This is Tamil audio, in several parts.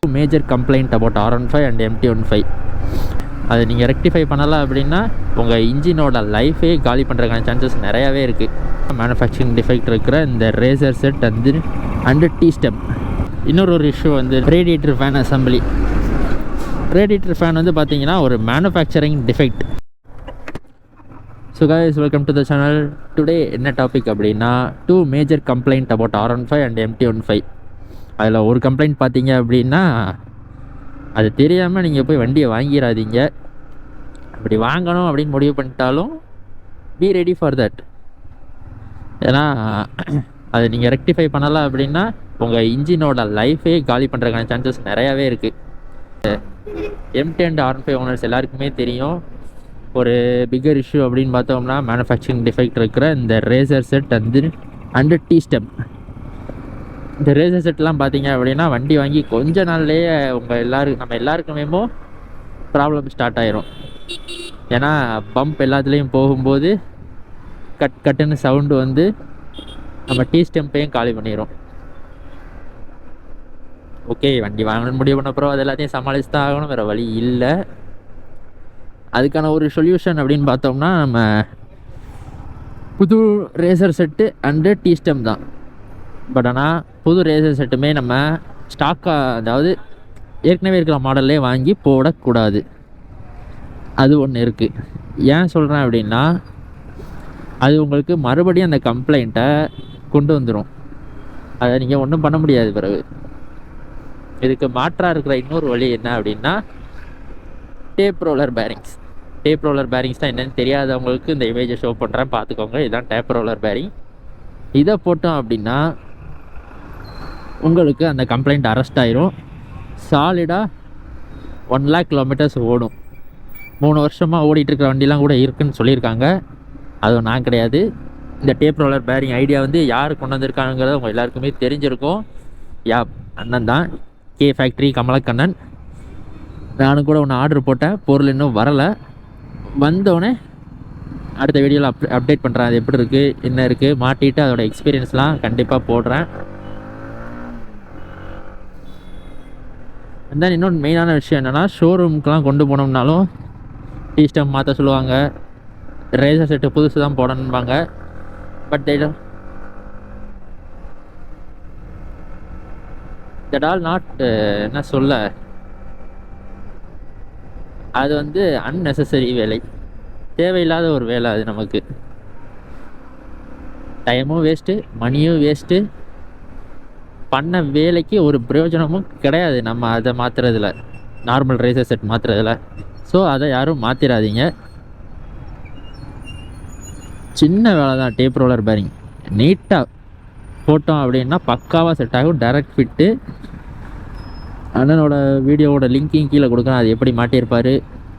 Major complaint about R15 and MT15. அதை நீங்கள் ரெக்டிஃபை பண்ணலை அப்படின்னா உங்கள் இன்ஜினோட லைஃபே காலி பண்ணுறதுக்கான சான்சஸ் நிறையாவே இருக்குது. மேனுஃபேக்சரிங் டிஃபெக்ட் இருக்கிற இந்த racer set and T step. இன்னொரு இஷ்யூ வந்து radiator fan assembly. Radiator fan வந்து பார்த்தீங்கன்னா ஒரு manufacturing defect. So guys, welcome to the channel. Today என்ன டாபிக் அப்படின்னா 2 major complaint about R15 and MT15. அதில் ஒரு கம்ப்ளைண்ட் பார்த்தீங்க அப்படின்னா அது தெரியாமல் நீங்கள் போய் வண்டியை வாங்கிடாதீங்க. அப்படி வாங்கணும் அப்படின்னு முடிவு பண்ணிட்டாலும் பி ரெடி ஃபார் தட். ஏன்னா அதை நீங்கள் ரெக்டிஃபை பண்ணலை அப்படின்னா உங்கள் இன்ஜினோட லைஃபே காலி பண்ணுறதுக்கான சான்சஸ் நிறையாவே இருக்குது. MT அண்ட் R15 ஓனர்ஸ் எல்லாருக்குமே தெரியும். ஒரு பிக்கர் இஷ்யூ அப்படின்னு பார்த்தோம்னா மேனுஃபேக்சரிங் டிஃபெக்ட் இருக்கிற இந்த racer set and T step. இந்த ரேசர் செட்லாம் பார்த்தீங்க அப்படின்னா வண்டி வாங்கி கொஞ்ச நாள்லேயே நம்ம எல்லாருக்குமே ப்ராப்ளம் ஸ்டார்ட் ஆயிரும். ஏன்னா பம்ப் எல்லாத்துலேயும் போகும்போது கட்டுன்னு சவுண்டு வந்து நம்ம டீ ஸ்டெம்பையும் காலி பண்ணிடும். ஓகே, வண்டி வாங்கணும்னு முடிவு பண்ண அப்புறம் அது எல்லாத்தையும் சமாளிச்சு தான் ஆகணும், வேறு வழி இல்லை. அதுக்கான ஒரு சொல்யூஷன் அப்படின்னு பார்த்தோம்னா நம்ம புது racer set and T stem தான். பட் ஆனால் புது ரேசர் செட்டுமே நம்ம ஸ்டாக்காக, அதாவது ஏற்கனவே இருக்கிற மாடல்லே வாங்கி போடக்கூடாது. அது ஒன்று இருக்குது. ஏன் சொல்கிறேன் அப்படின்னா அது உங்களுக்கு மறுபடியும் அந்த கம்ப்ளைண்ட்டை கொண்டு வந்துடும். அதை நீங்கள் ஒன்றும் பண்ண முடியாது. பிறகு இதுக்கு மாற்றாக இருக்கிற இன்னொரு வழி என்ன அப்படின்னா tape roller bearings. Tape roller bearings தான் என்னென்னு தெரியாதவங்களுக்கு இந்த இமேஜை ஷோ பண்ணுறேன், பார்த்துக்கோங்க. இதுதான் டேப் ரோலர் பேரிங். இதை போட்டோம் அப்படின்னா உங்களுக்கு அந்த கம்ப்ளைண்ட் அரெஸ்ட் ஆயிரும். சாலிடாக 1 lakh கிலோமீட்டர்ஸ் ஓடும். 3 வருஷமாக ஓடிட்டுருக்கிற வண்டிலாம் கூட இருக்குதுன்னு சொல்லியிருக்காங்க. அதுவும் நான் கிடையாது. இந்த டேப் ரோலர் பேரிங் ஐடியா வந்து யார் கொண்டு வந்திருக்காங்கிறது உங்கள் எல்லாருக்குமே தெரிஞ்சிருக்கும். அண்ணன் தான், கே ஃபேக்ட்ரி கமலக்கண்ணன். நானும் கூட ஒன்று ஆர்டர் போட்டேன், பொருள் இன்னும் வரலை. வந்தோடனே அடுத்த வீடியோவில் அப்டேட் பண்ணுறேன். அது எப்படி இருக்குது, என்ன இருக்குது, மாட்டிட்டு அதோட எக்ஸ்பீரியன்ஸ்லாம் கண்டிப்பாக போடுறேன். அண்ட் தென் இன்னொன்று மெயினான விஷயம் என்னென்னா, ஷோரூமுக்கெலாம் கொண்டு போனோம்னாலும் டீ ஸ்டெம் மாற்ற சொல்லுவாங்க, ரேசர் செட்டு புதுசு தான் போடணும்பாங்க. பட் தட் ஆல் நாட் என்ன சொல்ல, அது வந்து அன்னெசசரி வேலை, தேவையில்லாத ஒரு வேலை. அது நமக்கு டைமும் வேஸ்ட்டு, மணியும் வேஸ்ட்டு, பண்ண வேலைக்கு ஒரு பிரயோஜனமும் கிடையாது நம்ம அதை மாற்றுறதுல, நார்மல் ரேசர் செட் மாற்றுறதுல. ஸோ அதை யாரும் மாற்றிடாதீங்க. சின்ன வேலை தான் டேப் ரோலர் பேரிங். நீட்டாக போட்டோம் அப்படின்னா பக்காவாக செட் ஆகும். Direct fit. அண்ணனோட வீடியோவோட லிங்கையும் கீழே கொடுக்குறேன், அது எப்படி மாட்டியிருப்பார்,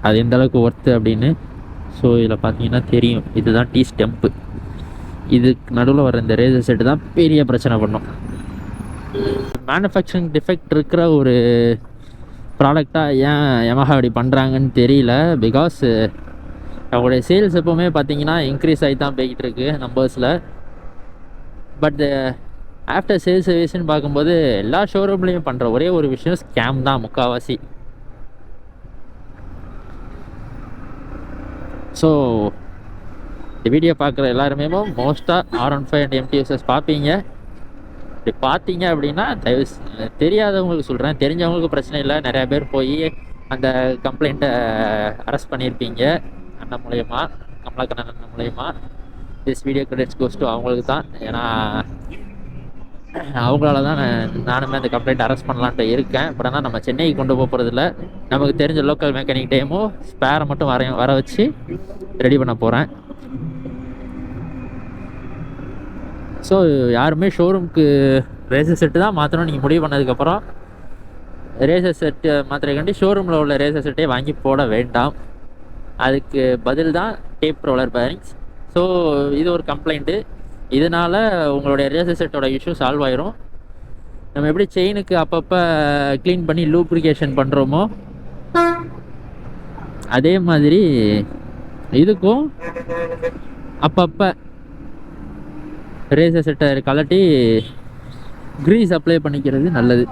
அது எந்த அளவுக்கு ஒர்த்து அப்படின்னு. ஸோ இதில் பார்த்தீங்கன்னா தெரியும், இதுதான் டீ ஸ்டெம்ப்பு. இதுக்கு நடுவில் வர இந்த ரேசர் செட்டு தான் பெரிய பிரச்சனை பண்ணும். மேனுஃபேக்சரிங் டிஃபெக்ட் இருக்கிற ஒரு ப்ராடக்டாக ஏன் யமஹா அப்படி பண்ணுறாங்கன்னு தெரியல. பிகாஸ் அவங்களுடைய சேல்ஸ் எப்போவுமே பார்த்தீங்கன்னா இன்க்ரீஸ் ஆகி தான் போய்கிட்டு இருக்கு நம்பர்ஸில். பட் ஆஃப்டர் சேல்ஸ் சர்வீஸ்ன்னு பார்க்கும்போது எல்லா ஷோரூம்லேயும் பண்ணுற ஒரே ஒரு விஷயம் ஸ்கேம் தான் முக்கால்வாசி. ஸோ இந்த வீடியோ பார்க்குற எல்லாருமே மோஸ்ட்டாக R15 அண்ட் MT யூசர்ஸ் பார்ப்பீங்க. இப்படி பார்த்தீங்க அப்படின்னா தெரியாதவங்களுக்கு சொல்கிறேன், தெரிஞ்சவங்களுக்கு பிரச்சனை இல்லை. நிறையா பேர் போய் அந்த கம்ப்ளைண்ட்டை அரெஸ்ட் பண்ணியிருப்பீங்க அண்ணன் மூலயமா, கமலக்கண்ணன் அண்ணன் மூலயமா. This video credits goes to அவங்களுக்கு தான். ஏன்னா அவங்களால தான் நானுமே அந்த கம்ப்ளைண்ட் அரெஸ்ட் பண்ணலான்ட்டு இருக்கேன். பட் ஆனால் நம்ம சென்னைக்கு கொண்டு போகிறதில்ல, நமக்கு தெரிஞ்ச லோக்கல் மெக்கானிக் டைமும் ஸ்பேரை மட்டும் வர வச்சு ரெடி பண்ண போகிறேன். ஸோ யாருமே ஷோரூமுக்கு ரேசர் செட்டு தான் மாற்றணும் நீங்கள் முடிவு பண்ணதுக்கப்புறம் ரேசர் செட்டு மாத்திரைக்காண்டி ஷோரூமில் உள்ள ரேசர் செட்டே வாங்கி போட வேண்டாம். அதுக்கு பதில் தான் டேப் ரோலர் பேரிங்ஸ். ஸோ இது ஒரு கம்ப்ளைண்ட்டு. இதனால் உங்களுடைய ரேசர் செட்டோட இஷ்யூ சால்வ் ஆயிரும். நம்ம எப்படி செயினுக்கு அப்பப்போ க்ளீன் பண்ணி லூப்ரிகேஷன் பண்ணுறோமோ அதே மாதிரி இதுக்கும் அப்பப்போ ரேசர் செட்டை கலட்டி க்ரீஸ் அப்ளை பண்ணிக்கிறது நல்லது.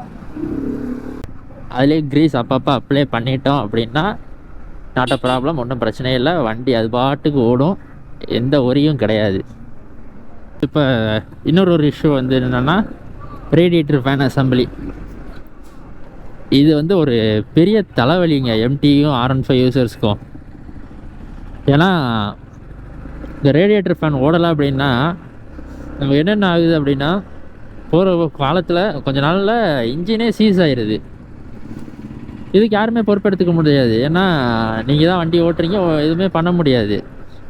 அதிலே க்ரீஸ் அப்பப்போ அப்ளை பண்ணிட்டோம் அப்படின்னா நாட் அ ப்ராப்ளம், ஒன்றும் பிரச்சனையே இல்லை. வண்டி அது பாட்டுக்கு ஓடும், எந்த ஒரியும் கிடையாது. இப்போ இன்னொரு இஷ்யூ வந்து என்னென்னா ரேடியேட்டர் ஃபேன் அசம்பிளி. இது வந்து ஒரு பெரிய தலைவலிங்க எம்டியும் R15 யூசர்ஸ்க்கும். ஏன்னா இந்த ரேடியேட்டர் ஃபேன் ஓடலை அப்படின்னா நம்ம என்னென்ன ஆகுது அப்படின்னா போகிற காலத்தில் கொஞ்ச நாளில் இன்ஜினே சீஸ் ஆயிடுது. இதுக்கு யாருமே பொறுப்பெடுத்துக்க முடியாது. ஏன்னா நீங்கள் தான் வண்டி ஓட்டுறீங்க, எதுவுமே பண்ண முடியாது.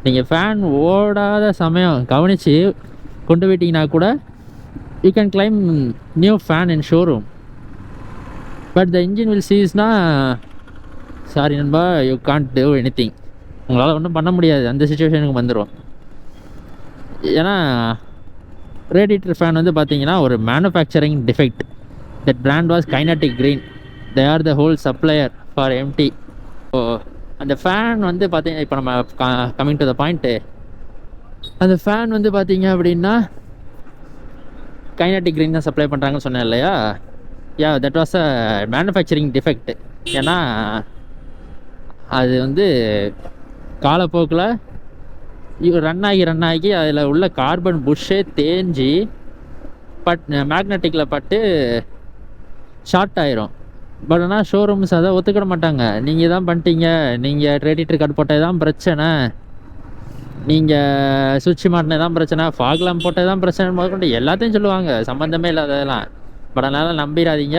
நீங்கள் ஃபேன் ஓடாத சமயம் கவனித்து கொண்டு போயிட்டீங்கன்னா கூட you can claim new fan in showroom. But the engine will சீஸ்னா சாரி நண்பா, யூ கான்ட் டூ எனிதிங். உங்களால் ஒன்றும் பண்ண முடியாது, அந்த சுச்சுவேஷனுக்கு வந்துடும். ஏன்னா ரேடியேட்டர் ஃபேன் வந்து பார்த்தீங்கன்னா ஒரு manufacturing defect. That brand was Kinetic Green. They are the whole supplier for MD. So அந்த ஃபேன் வந்து பார்த்தீங்கன்னா இப்போ நம்ம கம்மிங் டு த பாயிண்ட்டு, அந்த ஃபேன் வந்து பார்த்தீங்க அப்படின்னா கைனட்டிக் கிரீன் தான் சப்ளை பண்ணுறாங்கன்னு சொன்னேன் இல்லையா? Yeah, that was a manufacturing defect. ஏன்னா அது வந்து காலப்போக்கில் ரன் ஆகி அதில் உள்ள கார்பன் புஷ்ஷே தேஞ்சி மேக்னெட்டிக்கில் பட்டு ஷார்ட் ஆயிரும். பட் ஆனால் ஷோரூம்ஸ் அதை ஒத்துக்கிட மாட்டாங்க. நீங்கள் தான் பண்ணிட்டீங்க, நீங்கள் ரேடியேட்டர் கார்டு போட்டது தான் பிரச்சனை, நீங்கள் சுவிட்ச் மாட்டினது தான் பிரச்சனை, ஃபாக் லேம்ப் போட்டது தான் பிரச்சனை முதற்கொண்டு எல்லாத்தையும் சொல்லுவாங்க, சம்மந்தமே இல்லாததெல்லாம். பட் அதனால் நம்பிடாதீங்க.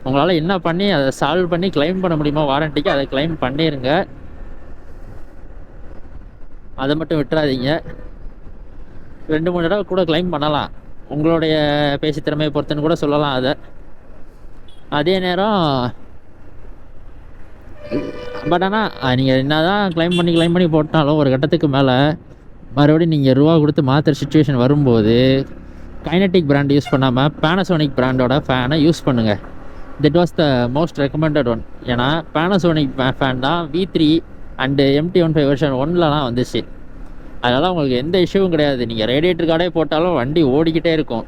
உங்களால் என்ன பண்ணி அதை சால்வ் பண்ணி கிளைம் பண்ண முடியுமோ வாரண்டிக்கு அதை கிளைம் பண்ணிடுங்க. அதை மட்டும் விட்டுறாதீங்க. 2-3 தடவை கூட கிளைம் பண்ணலாம், உங்களுடைய பேச்சு திறமையை பொறுத்துன்னு கூட சொல்லலாம் அதை. அதே நேரம் பட் ஆனால் நீங்கள் என்ன தான் கிளைம் பண்ணி போட்டாலும் ஒரு கட்டத்துக்கு மேலே மறுபடியும் நீங்கள் ரூபா கொடுத்து மாற்றுற சுச்சுவேஷன் வரும்போது கைனட்டிக் பிராண்ட் யூஸ் பண்ணாமல் பேனசோனிக் பிராண்டோட ஃபேனை யூஸ் பண்ணுங்கள். That was the most recommended one. ஏன்னா பேனசோனிக் ஃபேன் தான் V3 அண்டு MT15 வெர்ஷன் 1லலாம் வந்துச்சு. அதனால் உங்களுக்கு எந்த இஷ்யூவும் கிடையாது. நீங்கள் ரேடியேட்டர் கார்டே போட்டாலும் வண்டி ஓடிக்கிட்டே இருக்கும்.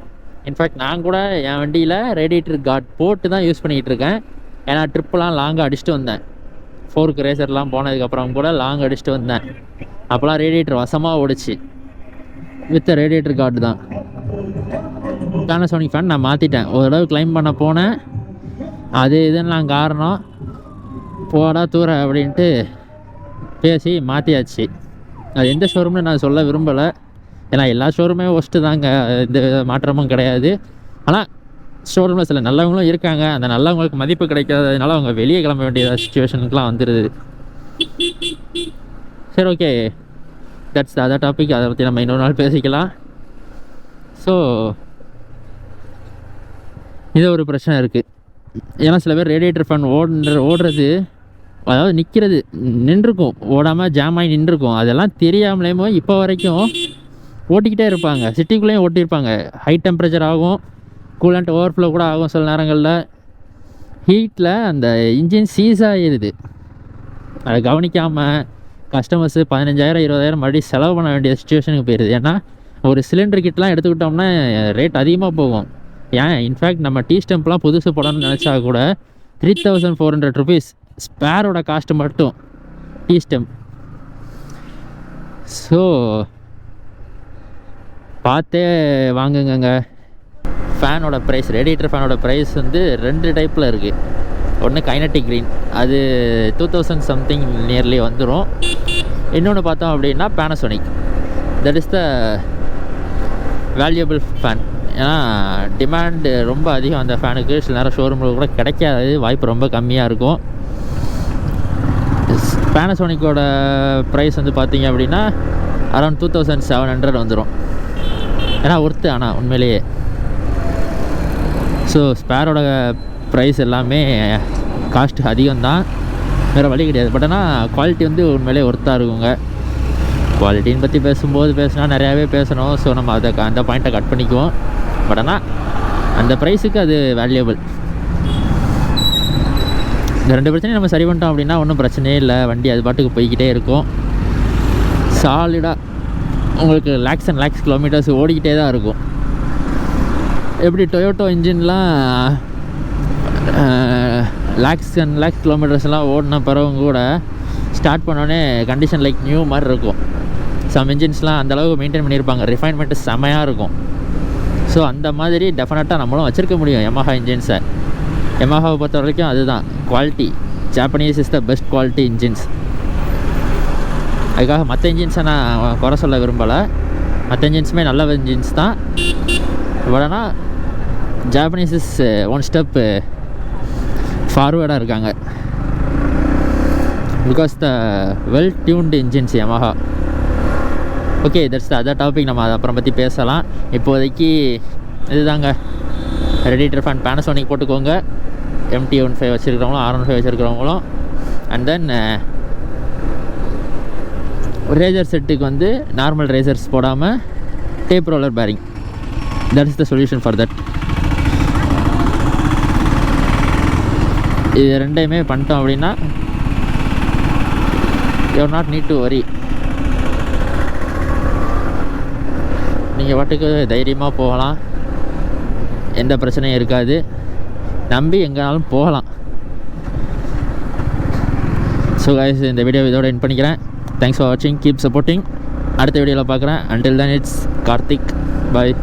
இன்ஃபேக்ட் நான் கூட என் வண்டியில் ரேடியேட்டர் கார்டு போட்டு தான் யூஸ் பண்ணிக்கிட்டு இருக்கேன். ஏன்னா ட்ரிப்பெலாம் லாங்காக அடிச்சுட்டு வந்தேன், 4க்கு ரேசர்லாம் போனதுக்கப்புறம் கூட லாங் அடிச்சுட்டு வந்தேன். அப்போலாம் ரேடியேட்டர் வசமாக ஓடிச்சு வித் ரேடியேட்டர் கார்டு தான். பேனசோனிக் ஃபேன் நான் மாற்றிட்டேன். ஒரு தடவை கிளைம் பண்ண போனேன், அது இதுன்னு காரணம் போடா தூர அப்படின்ட்டு பேசி மாற்றியாச்சு. அது எந்த ஷோரூம்னு நான் சொல்ல விரும்பலை, ஏன்னா எல்லா ஷோரூமே ஒஸ்ட்டு தாங்க, எந்த மாற்றமும் கிடையாது. ஆனால் ஷோரூமில் சில நல்லவங்களும் இருக்காங்க. அந்த நல்லவங்களுக்கு மதிப்பு கிடைக்காததுனால அவங்க வெளியே கிளம்ப வேண்டிய சுச்சுவேஷனுக்குலாம் வந்துடுது. சரி, ஓகே, தட்ஸ் அதர் டாபிக். அதை பற்றி நம்ம இன்னொரு நாள் பேசிக்கலாம். ஸோ இது ஒரு பிரச்சனை இருக்குது. ஏன்னா சில பேர் ரேடியேட்டர் ஃபேன் ஓடுறது, அதாவது நிற்கிறது நின்றுருக்கும், ஓடாமல் ஜாம் ஆகி நின்றுருக்கும். அதெல்லாம் தெரியாமலேயுமோ இப்போ வரைக்கும் ஓட்டிக்கிட்டே இருப்பாங்க. சிட்டிக்குள்ளேயும் ஓட்டியிருப்பாங்க. ஹை டெம்பரேச்சர் ஆகும், கூலண்ட் ஓவர்ஃப்ளோ கூட ஆகும் சில நேரங்களில். ஹீட்டில் அந்த இன்ஜின் சீஸ் ஆகிடுது. அதை கவனிக்காமல் கஸ்டமர்ஸு 15,000 20,000 மறுபடியும் செலவு பண்ண வேண்டிய சுச்சுவேஷனுக்கு போயிடுது. ஏன்னா ஒரு சிலிண்டர் கிட்லாம் எடுத்துக்கிட்டோம்னா ரேட் அதிகமாக போகும். ஏன் இன்ஃபேக்ட் நம்ம டீ ஸ்டெம்ப்லாம் புதுசு போடணும்னு நினச்சா கூட 3,400 ருபீஸ் ஸ்பேரோட காஸ்ட்டு மட்டும் டீ ஸ்டெம்ப். ஸோ பார்த்தே வாங்குங்க. ஃபேனோட ப்ரைஸ், ரேடியேட்டர் ஃபேனோட ப்ரைஸ் வந்து 2 டைப்பில் இருக்குது. ஒன்று கைனட்டிக் க்ரீன், அது 2000 சம்திங் நியர்லி வந்துடும். இன்னொன்று பார்த்தோம் அப்படின்னா Panasonic, that is the valuable fan. ஏன்னா டிமாண்டு ரொம்ப அதிகம் அந்த ஃபேனுக்கு. சில நேரம் ஷோரூமில் கூட கிடைக்காது, வாய்ப்பு ரொம்ப கம்மியாக இருக்கும். பேனசோனிக்கோட ப்ரைஸ் வந்து பார்த்தீங்க அப்படின்னா அரௌண்ட் 2700 வந்துடும். ஏன்னா ஒர்த்து, ஆனால் உண்மையிலேயே. ஸோ ஸ்பேரோட ப்ரைஸ் எல்லாமே காஸ்ட் அதிகம்தான், வேறு வழி கிடையாது. பட் ஆனால் குவாலிட்டி வந்து உண்மையிலே ஒர்த்தாக இருக்குங்க. குவாலிட்டின்னு பற்றி பேசினா நிறையாவே பேசணும். ஸோ நம்ம அந்த பாயிண்ட்டை கட் பண்ணிக்குவோம். பட் ஆனால் அந்த ப்ரைஸுக்கு அது வேல்யூபிள். இந்த 2 பிரச்சனையும் நம்ம சரி பண்ணிட்டோம் அப்படின்னா ஒன்றும் பிரச்சனையே இல்லை. வண்டி அது பாட்டுக்கு போய்கிட்டே இருக்கும். சாலிடாக உங்களுக்கு லேக்ஸ் அண்ட் லேக்ஸ் கிலோமீட்டர்ஸ் ஓடிக்கிட்டே தான் இருக்கும். எப்படி டொயோட்டோ இன்ஜின்லாம் லேக்ஸ் அண்ட் லேக்ஸ் கிலோமீட்டர்ஸ்லாம் ஓடின பிறகும் கூட ஸ்டார்ட் பண்ணோடனே கண்டிஷன் லைக் நியூ மாதிரி இருக்கும். சம் இன்ஜின்ஸ்லாம் அந்தளவுக்கு மெயின்டைன் பண்ணியிருப்பாங்க, ரிஃபைன்மெண்ட்டு செமையாக இருக்கும். ஸோ அந்த மாதிரி டெஃபினட்டாக நம்மளும் வச்சுருக்க முடியும் Yamaha இன்ஜின்ஸை. Yamahaவை பொறுத்த வரைக்கும் அதுதான் quality. Japanese is the best quality engines. அதுக்காக மற்ற இன்ஜின்ஸை நான் குறை சொல்ல விரும்பலை, மற்ற இன்ஜின்ஸுமே நல்ல இன்ஜின்ஸ் தான். பட் ஆனால் ஜாப்பனீஸ் இஸ் ஒன் ஸ்டெப் ஃபார்வேர்டாக இருக்காங்க. Because the well tuned engines Yamaha. Okay, that's the other topic. நம்ம அதை அப்புறம் பற்றி பேசலாம். இப்போதைக்கு இதுதாங்க ரெடிட்டர் ஃபேன் பேனசோனிக் போட்டுக்கோங்க. MT-15 வச்சுருக்கிறவங்களும் R15 வச்சுருக்கிறவங்களும். And then racer செட்டுக்கு வந்து நார்மல் ரேசர்ஸ் போடாமல் tape roller bearing. That is the solution for that. இது ரெண்டையுமே பண்ணிட்டோம் அப்படின்னா you not need to worry. நீங்கள் பாட்டுக்கு தைரியமாக போகலாம், எந்த பிரச்சனையும் இருக்காது, நம்பி எங்கேனாலும் போகலாம். ஸோ கைஸ், இந்த வீடியோ இதோட எண்ட் பண்ணிக்கிறேன். தேங்க்ஸ் ஃபார் வாட்சிங், கீப் சப்போர்ட்டிங். அடுத்த வீடியோவில் பார்க்குறேன். Until then it's Karthik, bye.